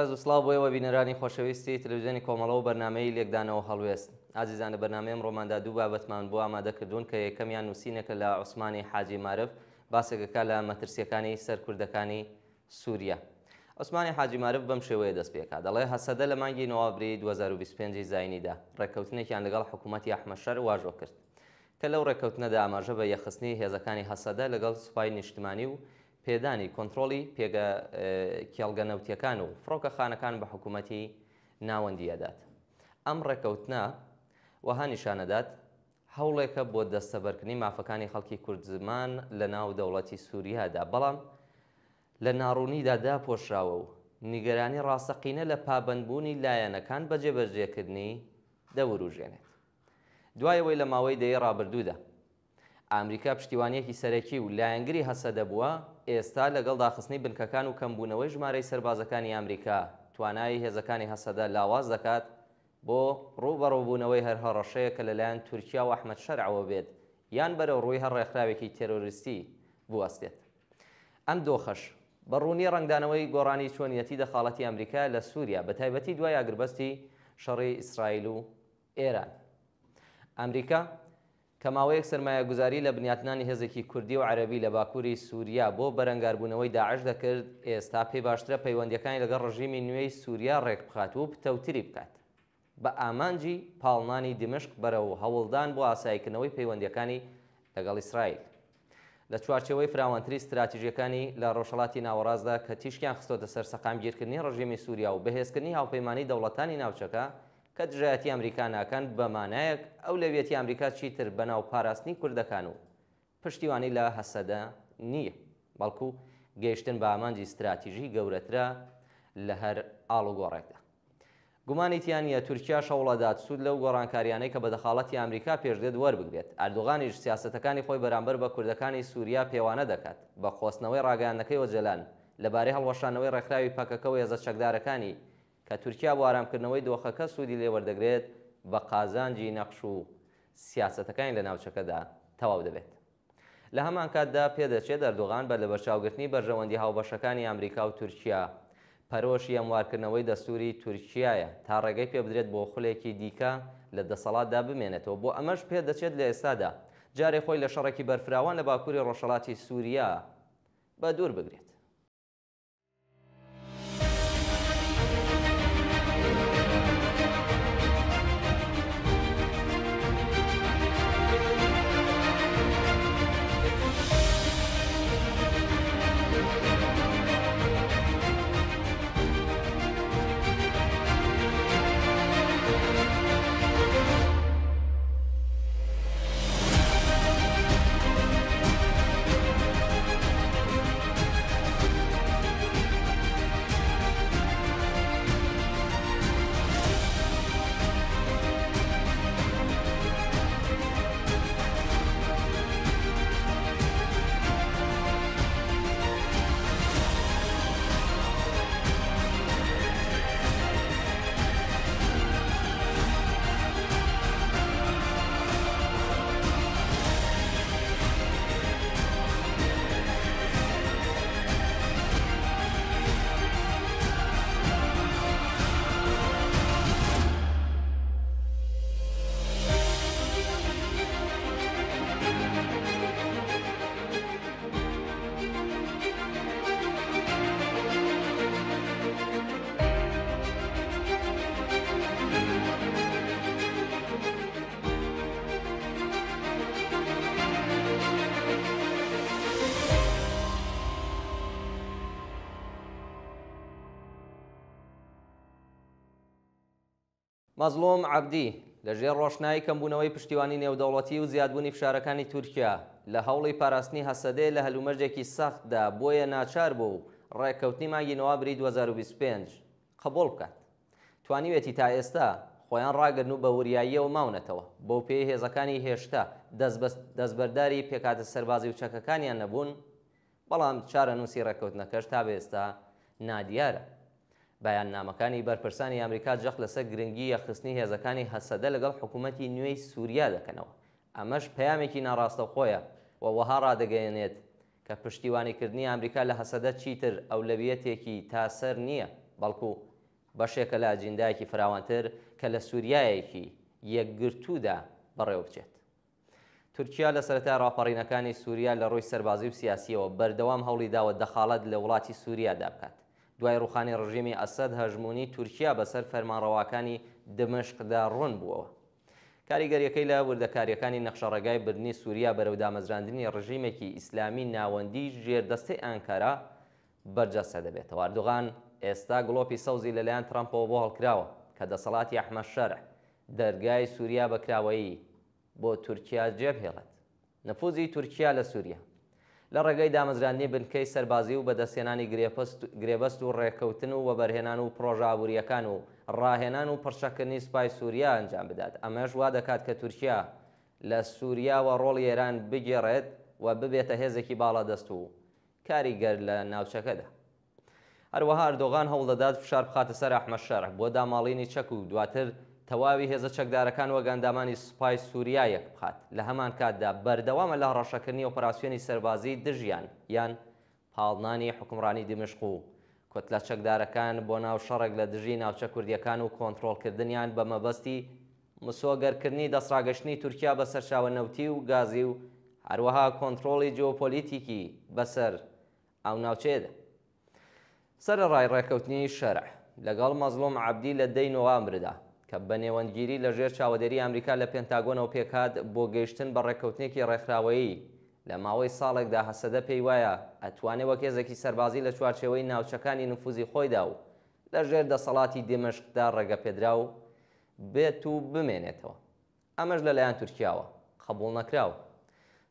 ڕێز و سڵاو بۆ ئێوە بینەرانی خۆشەویستی تەلەڤیزیۆنی کۆمەڵە و بەرنامەی لێکدانەوە هەڵوێست. ئازیزانە بەرنامەیەم ڕۆماندا دوو بابەتمان بۆ ئامادەکردوون کە یەکەمیان نووسینێکە لە عوسمانی حاجی مارف باسێکەکە لە مەترسیەکانی سەرکوردەکانی سووریا. عوسمانی حاجی مارف بەم شێوەیە دەست پێکا دەڵێ هەسەدە لە مانگی نۆڤەمبری 2025 زاینیدا ڕێککەوتنێکیان لەگەڵ حکوومەتی ئەحمەد واژۆ کرد کە لەو ڕێککەوتنەدا ئاماژە بە یەخستنی هێزەکانی هەسەدە لەگەڵ سوپای نیشتمانی و پێدانی کۆنتترۆلی پێگە کێڵگەنەوتیەکان و فڕۆکەخانەکان بە حکوومەتی ناوەندیەدات. ئەم ڕێککەوتنە وەها نیشانەدات هەوڵێکە بۆ دەستەبەرکردنی مافەکانی خەڵکی کورد زمان لە ناو دەوڵەتی سووریادا، بەڵام لە ناڕوونیدا داپۆشراوە و نیگەرانی ڕاستەقینە لە پابەندبوونی لایەنەکان بە جێبەجێکردنی دەوروژێنێت. دوایەوەی لە ماوەی دەیە ڕابردوودا ئەمریکا پشتیوانیەکی سەرەکی و لایەنگری هەسەدە بووە، ئێستا لەگەڵ داخستنی بنکەکان و کەمبوونەوەی ژمارەی سەربازەکانی ئەمریکا توانایی هێزەکانی هەسەدە لاواز دەکات بۆ ڕووبەڕووبوونەوەی هەر هەڕەشەیە کە لەلایەن تورکیا و ئەحمەد شەرعەوە بێت یان بەرەو ڕووی هەر ڕێکخراوێکی تێرۆریستی بوەستێت. ئەم دۆخەش بەڕوونی ڕنگدانەوەی گۆڕانی چۆنیەتی دەخاڵەتی ئەمریکا لە سووریا بە تایبەتی دوای ئاگربەستی شەڕی ئیسرائیل و ئێران. ئەمریکا کە ماوەیەک سەرمایە گوزاری لە بنیاتنانی هێزێکی کوردی و عەرەبی لە باکووری سووریا بۆ بەرەنگاربوونەوەی داعش دەکرد، ئێستا پێی باشترە پەیوەندیەکانی لەگەڵ ڕژیمی نوێی سووریا ڕێک بخات و پتەوتری بکات بە ئامانجی پاڵنانی دمشق بەرەو هەوڵدان بۆ ئاساییکردنەوەی پەیوەندیەکانی لەگەڵ ئیسرائیل لە چوارچێوەی فراوانتری استراتیژیەکانی لە ڕۆژهەڵاتی ناوەڕاستدا کە تیشکیان خستۆتە سەر سەقامگیرکردنی ڕژیمی سووریا و بەهێزکردنی هاوپەیمانی دەوڵەتانی ناوچەکە کە دژایەتی ئەمریکا ناکەن بە مانایەک ئەولەویەتی ئەمریکا چیتر بەناو پاراستنی کوردەکان و پشتیوانی لە هەسەدە نییە، بەڵکو گەیشتن بە ئامانجی استراتیژی گەورەترە لە هەر ئاڵوگۆڕێکدا. گومانی تیانە تورکیا شەوڵەدات سوود لەو گۆڕانکاریانەی کە بە دەخاڵەتی ئەمریکا پێشدێت وەربگرێت. ئەردوغانیش سیاسەتەکانی خۆی بەرامبەر بە کوردەکانی سووریا پێوانە دەکات بە خۆستنەوەی ڕاگەیاندنەکەی وەجەلان لەبارەی هەڵوەشانەوەی ڕێکخراوی پەکەکە و هێزە چەکدارەکانی کە تورکیا بۆ ئارامکردنەوەی دۆخەکە سوودی لێوەردەگرێت بە قازانجی نەخش و سیاسەتەکانی لە ناوچەکەدا تەواو دەبێت. لە هەمان کاتدا پێدەچێت ئەردوغان بە لەبەرچاوگرتنی بەرژەوەندی هاوبەشەکانی ئەمریکا و تورکیا پەرۆشی ئەموارکردنەوەی دەستوری تورکیایە تا ڕێگەی پێ بدرێت بۆ خولێکی دیکە لە دەسەڵاتدا بمێنێتەوە. بۆ ئەمەش پێدەچێت لە ئێستادا جارێ خۆی لە شەڕێکی بەرفراوان لە باکووری ڕۆژهەڵاتی سووریا بە دوور بگرێت. مەزلوم عەبدی لەژێر ڕۆشنایی کەمبوونەوەی پشتیوانی نێودەوڵەتی و زیادبوونی فشارەکانی تورکیا لە هەوڵی پاراستنی هەسەدەیە لە هەلومەرجێکی سەختدا بۆیە ناچار بوو ڕێککەوتنی مانگی نۆڤەمبری 2025 قبول بکات. توانیوێتی تا ئێستا خۆیان ڕاگرن و بە وریاییەوە ماونەتەوە بەو پێی هێزەکانی هێشتا دەستبەرداری پێکاتە سەربازی و چەکەکانیان نەبوون، بەڵام چارە نووسی ڕێککەوتنەکەش تا بێستا نادیارە. بەیاننامەکانی بەرپرسانی ئەمریکا جەخت لەسەر گرنگی یەخستنی هێزەکانی هەسەدە لەگەڵ حکوومەتی نوێی سووریا دەکەنەوە. ئەمەش پەیامێکی ناڕاستەوخۆیە و وەها ڕادەگەیەنێت کە پشتیوانیکردنی ئەمریکا لە هەسەدە چیتر ئەولەویەتێکی تاسەر نییە، بەڵکو بەشێکە لە ئەجندایەکی فراوانتر کە لە سووریایەکی یەکگرتوودا بەڕێوە بچێت. تورکیا لە سەرەتا ڕاپەڕینەکانی سووریا لە ڕووی سەربازی و سیاسیەوە بەردەوام هەوڵی داوە دەخاڵەت لە وڵاتی سووریادا بکات. دوای ڕوخانی ڕژیمی ئەسەد هەژمونی تورکیا بەسەر فەرمانڕەواکانی دمشقدا ڕوون بووەوە. کاریگەریەکەی لە وردەکاریەکانی نەخشەڕێگای بردننی سووریا بەرەو دامەزراندنی ڕژیمێکی ئیسلامی ناوەندی ژێردەستەی ئەنکارا بەرجەستە دەبێت. ئەردوغان ئێستا گڵۆپی سەوزی لەلایەن ترامپەوە بۆ هەڵکراوە کە دەسەڵاتی ئەحمەد شەرع دەرگای سووریا بەکراوەیی بۆ تورکیا جێبهێڵێت. نفوزی تورکیا لە سووریا لە ڕێگەی دامەزراندنی بنکەی سەربازی و بەدەستێنانی گرێبەست و ڕێکەوتن و وەبەرهێنان و پرۆژە ئابوووریەکان و ڕاهێنان و پڕشەکردنی سوپای سووریا ئەنجام بدات. ئەمەش وا دەکات کە تورکیا لە سووریاوە ڕۆڵی ئێران بگێڕێت و ببێتە هێزێکی باڵادەست و کاریگەر لە ناوچەکەدا. هەروەها ئەردۆغان هەوڵ دەدات فشار بخاتە سەر ئەحمەد شەرع بۆ داماڵینی چەک و دواتر تەواوی هێزە چەکدارەکان وە گەندامانی سوپای سووریا یەک بخات. لە هەمان کاتدا بەردەوامە لە ڕەشەکردنی ئۆپەراسیۆنی سەربازی دژیان یان پاڵنانی حکومڕانی دمشق و کۆتلە چەکدارەکان بۆ ناو شەڕێک لە دژی ناوچە کوردیەکان و کۆنتڕۆڵکردنیان بە مەبەستی مسۆگەرکردنی دەسڕاگەشتنی تورکیا بە سەرچاوە نەوتی و گازی و هەروەها کۆنتڕۆڵی جیۆپۆلیتیکی بەسەر ئەو ناوچەیەدا. سەرەڕای ڕێکەوتنی شەرع لەگەڵ مەزلوم عەبدی لە دەی نۆڤەمبردا کە بە نێوەندگیری لە ژێر چاوەدێری ئەمریکا لە پێنتاگۆنەوە پێکات بۆ گەیشتن بە ڕێکەوتنێکی ڕێکخراوەیی لە ماوەی ساڵێکدا هەسەدە پێی وایە ئەتوانێت وەک هێزێکی سەربازی لە چوارچێوەی ناوچەکانی نفوزی خۆیدا و لە ژێر دەسەڵاتی دمشقدا ڕێگەپێدرا و بێت و بمێنێتەوە. ئەمەش لەلایەن تورکیاوە قبوڵ نەکراوە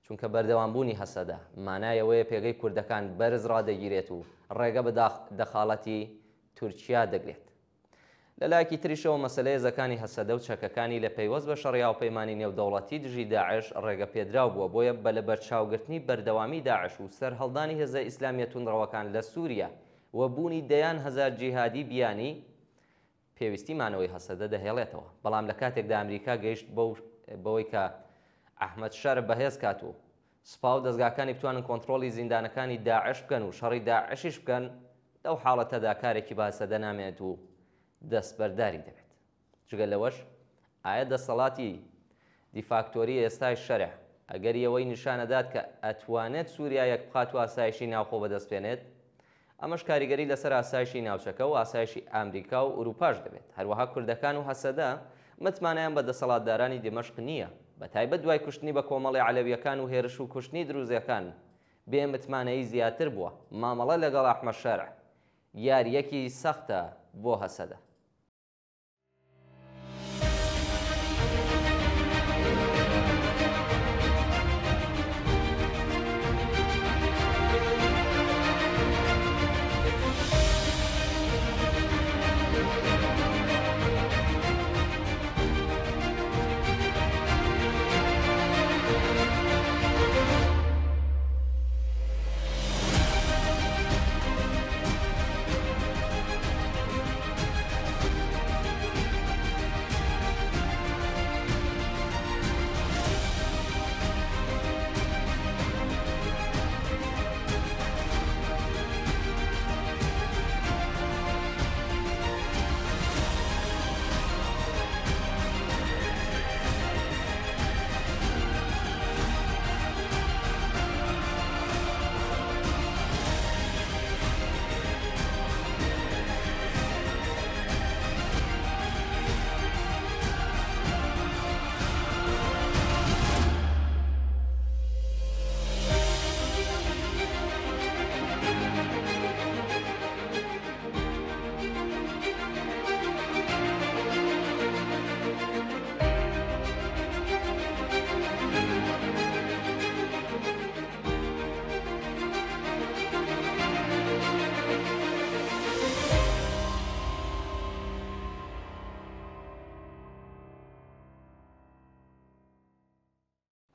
چونکە بەردەوامبوونی هەسەدە مانایەوەیە پێگەی کوردەکان بەرز ڕادەگیرێت و ڕێگە بە دەخاڵەتی تورکیا دەگرێت. لە لایەکی تریشەوە مەسەلەی هێزەکانی هەسەدە و چەکەکانی لە پەیوەست بە شەڕیاوپەیمانی نێودەوڵەتی دژی داعش ڕێگەپێدراو بووە بۆیە بە لە بەرچاوگرتنی بەردەوامی داعش و سەر هەڵدانی هێزە ئیسلامیە توندڕەوەکان لە سووریا و بوونی دەیان هەزار جیهادی بیانی پێویستی مانەوەی هەسەدە دەهێڵێتەوە. بەڵام لە کاتێکدا ئەمریکا گەیشت بەوەی کە ئەحمەد شەرع بەهێز کات و سوپا و دەستگاکانی بتوانن کۆنتڕۆڵی زیندانەکانی داعش بکەن و شەڕی داعشیش بکەن، لەو حاڵەتەدا کارێکی بە هەسەدە نامێت و دەستبەرداری دەبێت. جگە لەوەش ئایا دەسەڵاتی دیفاکتۆری ئێستای شەرع ئەگەری ئەوەی نیشانەدات کە ئەتوانێت سووریا یەک بخات و ئاسایشی ناوخۆ بەدەستپێنێت، ئەمەش کاریگەری لەسەر ئاسایشی ناوچەکە و ئاسایشی ئەمریکا و ئوروپاش دەبێت. هەروەها کوردەکان و هەسەدە متمانیان بە دەسەڵاتدارانی دمشق نییە، بە تایبەت دوای کوشتنی بە کۆمەڵی عەلەویەکان و هێرش و کوشتنی دروزیەکان بێ متمانەیی زیاتر بووە. مامەڵە لەگەڵ ئەحمەد شەرع یاریەکی سەختە بۆ هەسەدە.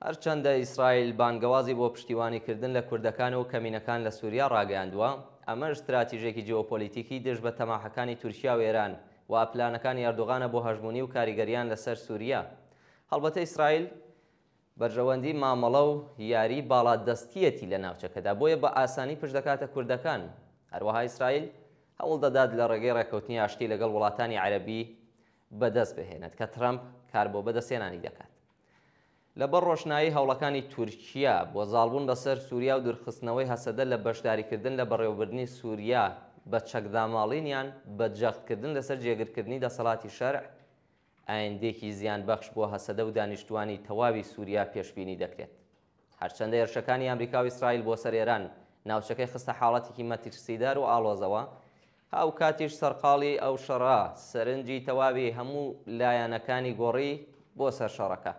هەرچەندە ئیسرائیل بانگەوازی بۆ پشتیوانیکردن لە کوردەکان و کەمینەکان لە سووریا ڕاگەیاندووە، ئەمە استراتیژێکی جیۆپۆلیتیکی دژ بە تەماحەکانی تورکیا و ئێران و پلانەکانی ئەردۆغانە بۆ هەژمونی و کاریگەریان لەسەر سووریا. هەڵبەتە ئیسرائیل بەرژەوەندی مامەڵە و یاری باڵادەستیەتی لە ناوچەکەدا، بۆیە بە ئاسانی پشت دەکاتە کوردەکان. هەروەها ئیسرائیل هەوڵ دەدات لە ڕێگەی ڕێکەوتنی ئاشتی لەگەڵ وڵاتانی عەرەبی بەدەست بهێنێت کە ترەمپ کار بۆ بەدەستێنانی دەکات. لەبەر ڕۆشنایی هەوڵەکانی تورکیا بۆ زاڵبوون بەسەر سووریا و دوورخستنەوەی هەسەدە لە بەشداریکردن لە بەڕێوەبردننی سووریا بە چەکداماڵینیان بە جەختکردن لەسەر جێگرکردنی دەسەڵاتی شەرع ئایندێکی زیانبەخش بۆ هەسەدە و دانیشتوانی تەواوی سووریا پێشبینی دەکرێت. هەرچەندە هێرشەکانی ئەمریکا و ئیسرائیل بۆ سەر ئێران ناوچەکەی خستە حاڵەتێکی مەترسیدار و ئاڵۆزەوە، هاو کاتیش سەرقاڵی ئەو شەڕە سەرنجی تەواوی هەموو لایەنەکانی گۆڕی بۆ سەر شەڕەکە.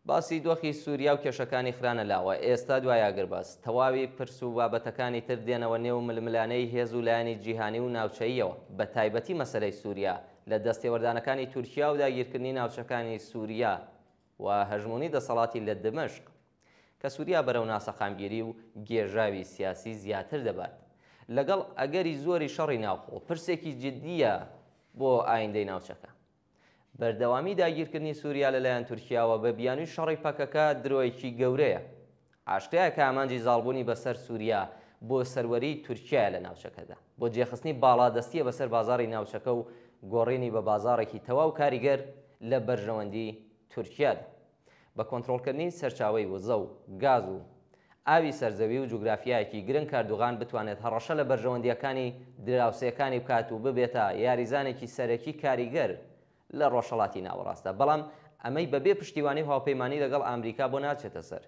باسی دۆخی سووریا و کێشەکانی خرانە لاوە. ئێستا دوای ئاگرباس تەواوی پرس و بابەتەکانی تر دێنەوە نێو ململانەی هێز و لایەنی جیهانی و ناوچەییەوە، بە تایبەتی مەسەلەی سووریا لە دەستێوەردانەکانی تورکیا و داگیرکردنی ناوچەکانی سووریا و هەژمونی دەسەڵاتی لە دمەشق کە سووریا بەرەو ناسەخامگیری و گێژاوی سیاسی زیاتر دەبات لەگەڵ ئەگەری زۆری شەڕی ناوخۆ پرسێکی جددیە بۆ ئایندەی ناوچەکە. بەردەوامی داگیرکردنی سووریا لەلایەن تورکیاوە بە بیانووی شەڕی پەکەکە درۆیەکی گەورەیە. ئاشتەیە کە ئامانجی زاڵبوونی بەسەر سووریا بۆ سەروەری تورکیا لە ناوچەکەدا، بۆ جێخستنی باڵادەستیە بەسەر بازاڕی ناوچەکە و گۆڕینی بە بازاڕێکی تەواو کاریگەر لە بەرژەوەندی تورکیادا، بە کۆنتڕۆڵکردنی سەرچاوەی وزە و گاز و ئاوی سەرزەوی و جوگرافیایەکی گرنگ کاردوغان بتوانێت هەڕەشە لە بەرژەوەندیەکانی دراوسەکانی بکات و ببێتە یاریزانێکی سەرەکی کاریگەر لە ڕۆژهەڵاتی ناوەڕاستە. بەڵام ئەمەی بەبێ پشتیوانی هاوپەیمانی لەگەڵ ئەمریکا بۆ ناچێتە سەر.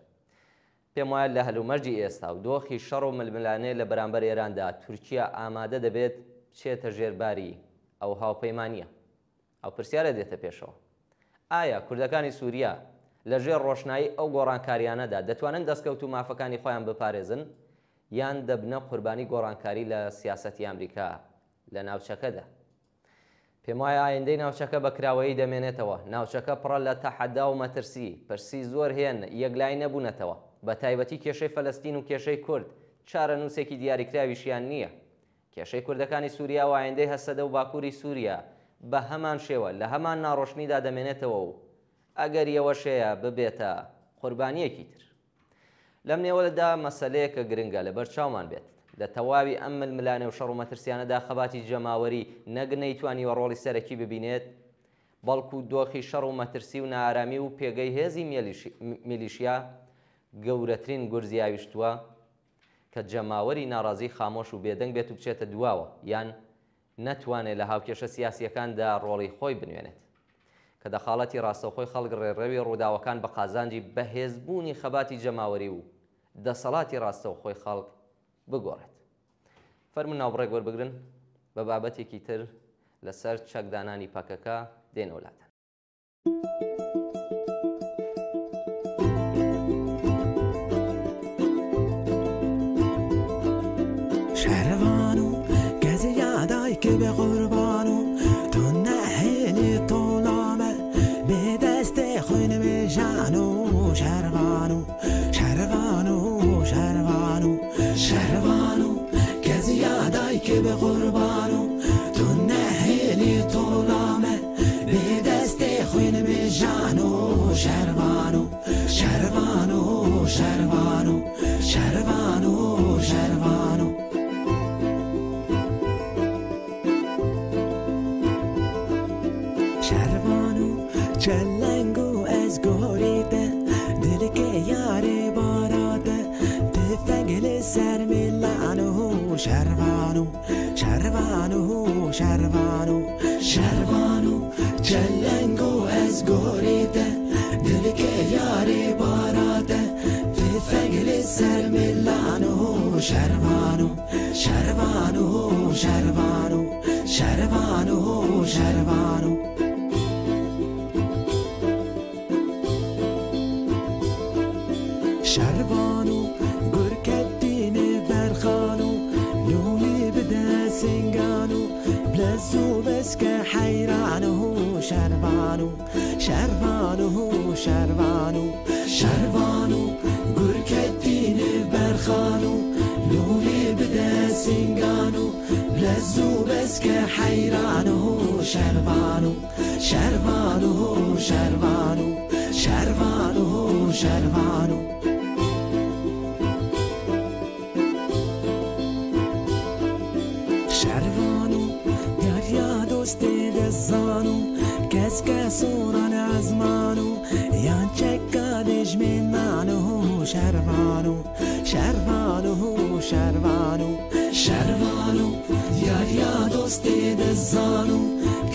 پێم وایە لە هەلومەرجی ئێستا و دۆخی شەڕ و ململانێ لە بەرامبەر ئێراندا تورکیا ئامادە دەبێت بچێتە ژێرباری ئەو هاوپەیمانیە. ئەو پرسیارە دێتە پێشەوە: ئایا کوردەکانی سووریا لەژێر ڕۆشنایی ئەو گۆڕانکاریانەدا دەتوانن دەستکەوت و مافەکانی خۆیان بپارێزن، یان دەبنە قوربانی گۆڕانکاری لە سیاسەتی ئەمریکا لە ناوچەکەدا؟ پێم وایە ئایندەی ناوچەکە بە کراوەیی دەمێنێتەوە. ناوچەکە پڕە لە تەحەدا و مەترسی، پرسی زۆر هێن یەکلای نەبوونەتەوە، بە تایبەتی کێشەی فەلەستین و کێشەی کورد چارە نووسێکی دیاریکراویشیان نییە. کێشەی کوردەکانی سووریا و ئایندەی هەسەدە و باکووری سووریا بە هەمان شێوە لە هەمان ناڕۆشنیدا دەمێنێتەوە و ئەگەر یەوەشەیە ببێتە قوربانیەکی تر. لەم نێوەدا مەسەلەیەکە گرنگە لە بەرچاومان بێت. لە تەواوی ئەم ململانە و شەڕ و مەترسیانەدا خەباتی جەماوەری نەک نەیتوانیوە ڕۆڵی سەرەکی ببینێت، بەڵکو دۆخی شەڕ و مەترسی و نائارامی و پێگەی هێزی میلیشیا گەورەترین گورزیاویشتووە کە جەماوەری ناڕازی خامۆش و بێدەنگ بێت و بچێتە دواوە، یان نەتوانێت لە هاوکێشە سیاسیەکاندا ڕۆڵی خۆی بنوێنێت، کە دەخاڵەتی ڕاستەوخۆی خەڵک ڕێڕەوی ڕووداوەکان بە قازانجی بەهێزبوونی خەباتی جەماوەری و دەسەڵاتی ڕاستەوخۆی خەڵک بگۆڕێت. فەرمون ناوبڕێک وەربگرن بە بابەتێکی تر لەسەر چەکدانانی پەکەکە دێنە وڵاتان. شەروانو کەزی یادای کە بێ قوربانو تۆ نەهێنی تۆڵامە بێدەستێ خوێنە بێژانو شەروانو شەروانو شەروانو شەروانو کەزی یادای کە بێ قوربانو تۆ نەهێنی تۆڵامە بێدەستێ خوێنە بێژانو شەروانو شەروانو شەروانو شەروانو شەروانو چلنگو از گوریده دل که یاری باراده تفنگل سر میلانو شروانو شروانو شروانو شروانو چلنگو از گوریده دل که یاری باراده تفنگل سر میلانو شروانو شروانو شروانو شروانو شروانو شروانو گرکدین برخانو نولی بده سنگانو بلزو بسکه حیرانو شروانو شروانو شروانو شروانو گرکدین برخانو نولی بده سنگانو بلزو بسکه حیرانو شروانو شروانو شروانو شروانو شروانو شروانو دوستی دزانو کس کسوران ازمانو یان چکا دجمن مانو شروانو شروانو شروانو شروانو یا دوستی دزانو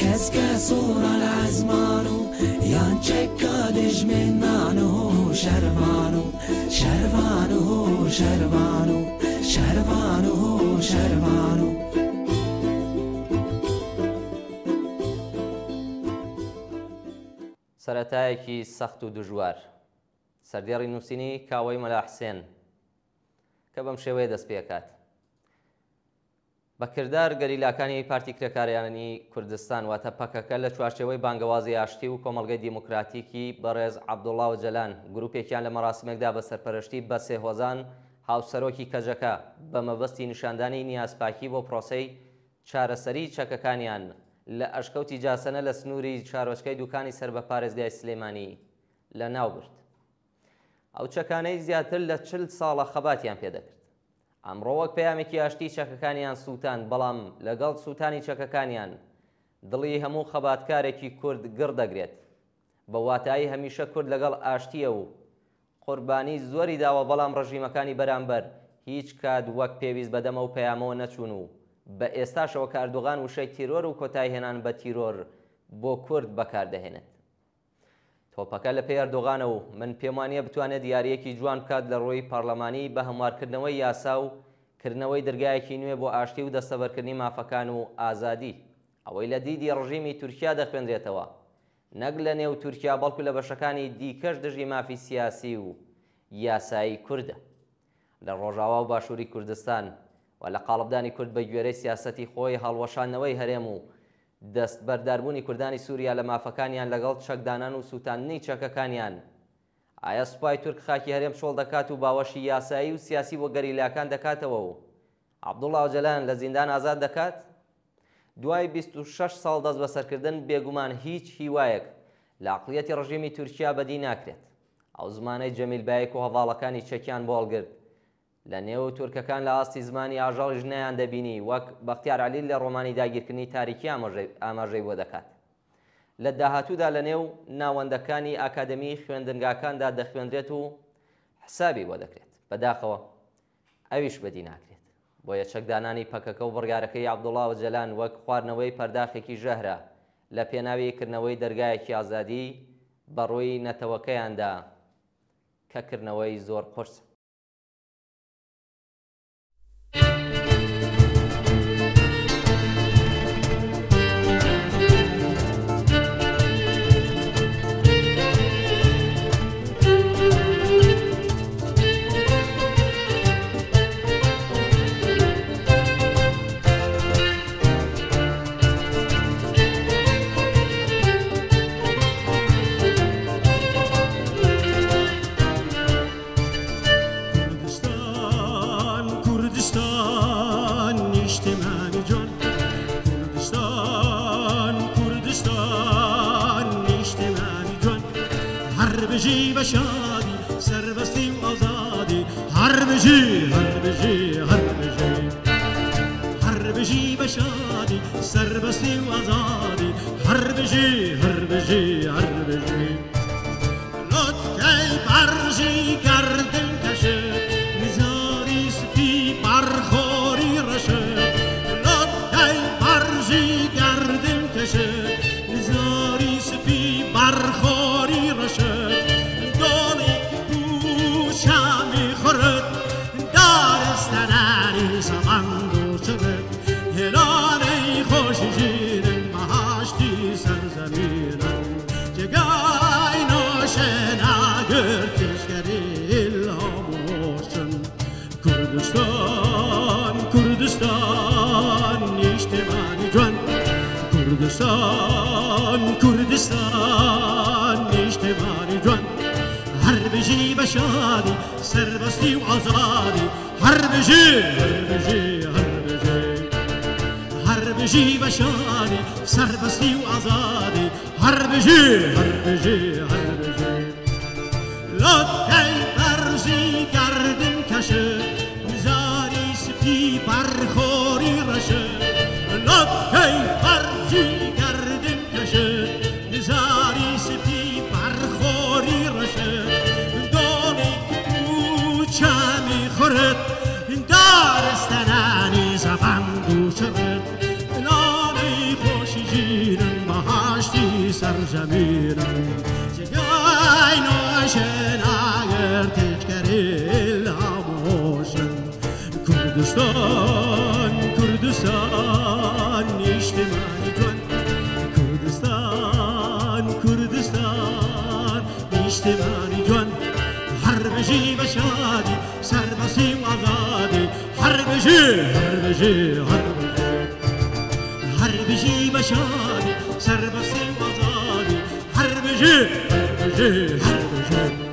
کس کسوران ازمانو یان چکا دجمن مانو شروانو شروانو شروانو شروانو شروانو سەرەتایەکی سەخت و دژوار سەردێڕی نووسینی کاوەی مەلا حسێن کە بەم شێوەیە دەست پێکات بەکردار گەریلاکانی پارتی کرێکاریانی کوردستان واتە پەکەکە لە چوارچێوەی بانگەوازی ئاشتی و کۆمەڵگەی دیموکراتیکی بەڕێز عەبدوڵڵا وجەلان گروپێکیان لە مەراسمێکدا بە سەرپەرشتی بە سێهۆزان هاوسەرۆکی کەژەکە بە مەبەستی نیشاندانی نیازپاکی بۆ پرۆسەی چارەسەری چەکەکانیان لە ئەشکەوتی جاسەنە لە سنووری چارۆچکەی دوکانی سەر بە پارێزگای سلێمانی لە ناو برد. ئەو چەکانەی زیاتر لە 40 ساڵە خەباتیان پێدەکرد. ئەمڕۆ وەک پەیامێکی ئاشتی چەکەکانیان سووتان، بەڵام لەگەڵ سووتانی چەکەکانیان دڵی هەموو خەباتکارێکی کورد گڕ دەگرێت. بە واتایی هەمیشە کورد لەگەڵ ئاشتیە و قوربانی زۆری داوە، بەڵام ڕژیمەکانی بەرامبەر هیچ کات وەک پێویست بەدەمە و پەیامەوە نەچوون و بە ئێستاشەوە کە ئەردوغان وشەی تیرۆر و کۆتایی هێنان بە تیرۆر بۆ کورد بەکاردەهێنێت. تۆپەکە لە پێی ئەردوغانە و من پێم وانییە بتوانێت دیارەیەکی جوان بکات لە ڕۆی پەرلەمانی بە هەموارکردنەوەی یاسا و کردنەوەی دەرگایەکی نوێ بۆ ئاشتی و دەستەبەرکردنی مافەکان و ئازادی، ئەوەی لە دیدی ڕژیمی تورکیا دەخوێنرێتەوە، نەک لە نێو تورکیا بەڵکو لە بەشەکانی دیکەش دژی مافی سیاسی و یاسایی کووردە. لە ڕۆژاوا و باشووری کوردستان و لە قاڵبدانی کورد بە گوێرەی سیاسەتی خۆی هەڵوەشانەوەی هەرێم و دەست بەرداربوونی کوردانی سووریا لە مافەکانیان لەگەڵ چەکدانان و سووتاندنی چەکەکانیان، ئایا سوپای تورک خاکی هەرێم شۆڵ دەکات و باوەشی یاسایی و سیاسی بۆ گەریلاکان دەکاتەوە و عەبدوڵڵا وجەلان لە زیندان ئازاد دەکات؟ دوای 26 ساڵ دەست بەسەرکردن بێگومان هیچ هیوایەک لە عەقڵیەتی ڕژیمی تورکیا بەدی ناکرێت. ئەو زمانەی جەمیل بایەک و هەڤاڵەکانی چەکیان بۆڵگرت لە نێو تورکەکان لە ئاستی زمانی ئاژەڵی ژنەیان دەبینی، وەک بەختیار عەلی لە ڕۆمانی داگیرکردنی تاریکی ئاماژەی بۆ دەکات. لە داهاتوودا لە نێو ناوەندەکانی ئاکادەمی خوێندنگاکاندا دەخوێنرێت و حسابی بۆ دەکرێت. بەداخەوە ئەویش بەدی ناکرێت. بۆیە چەکدانانی پەکەکە و بڕیارەکەی عەبدوڵڵا وجەلان وەک خواردنەوەی پەرداخێکی ژەهرە لە پێناویکردنەوەی دەرگایەکی ئازادی بەڕووی نەتەوەکەیاندا کە کردنەوەی زۆر قورس. هربجی بشادی سربستی و آزادی هربجی هربجی هربجی هربجی بشادی سربستی و آزادی هربجی هربجی هربجی لطفی برزی گردن کشه نزاری سفی برخوری رشه لطفی برزی گردن کشه نزاری سفی برخوری رشه كردستان اجتماعي جوان هربجي بشادي سربستي وعزادي هربجي هربجي هربجي هربجي بشادي سربستي وعزادي هربجي هربجي هربجي لطفي برزي گردن کشه نزاری سپی برخوری رشه لطفی برزی کورد دارستانی زبند و شرد نانی خوشی جیرن بهاشتی سرزمینم جگای نوشن اگر تشکری لاموشن کردستان کردستان اجتماعی جوان کردستان کردستان اجتماعی جوان هر بجی بشادی سربستی و آزادی هر بجی هر بجی هر بجی هر بجی بشادی سربستی و آزادی هر بجی هر بجی هر بجی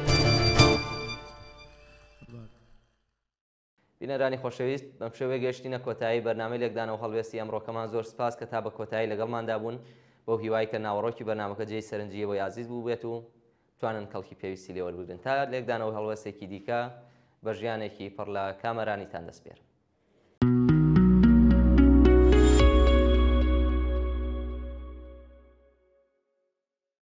بینەرانی خۆشەویست بەم شێوەیە گەشتینە کۆتایی بەرنامەی لێکدانەوە هەڵوێستی ئەمڕۆکەمان زۆر سپاس کە تا بە کۆتایی لەگەڵماندا بوون بۆ هیوای کە ناوەڕۆکی بەرنامەکە جێی سەرنجیەوەی عزیز بوو بێت و توانن کەڵکی پێویستی لێوەربگرن تا لێکدانەوە هەڵوێستێکی دیکە بە ژیانێکی پڕ لە کامەرانیتان دەست پێرم.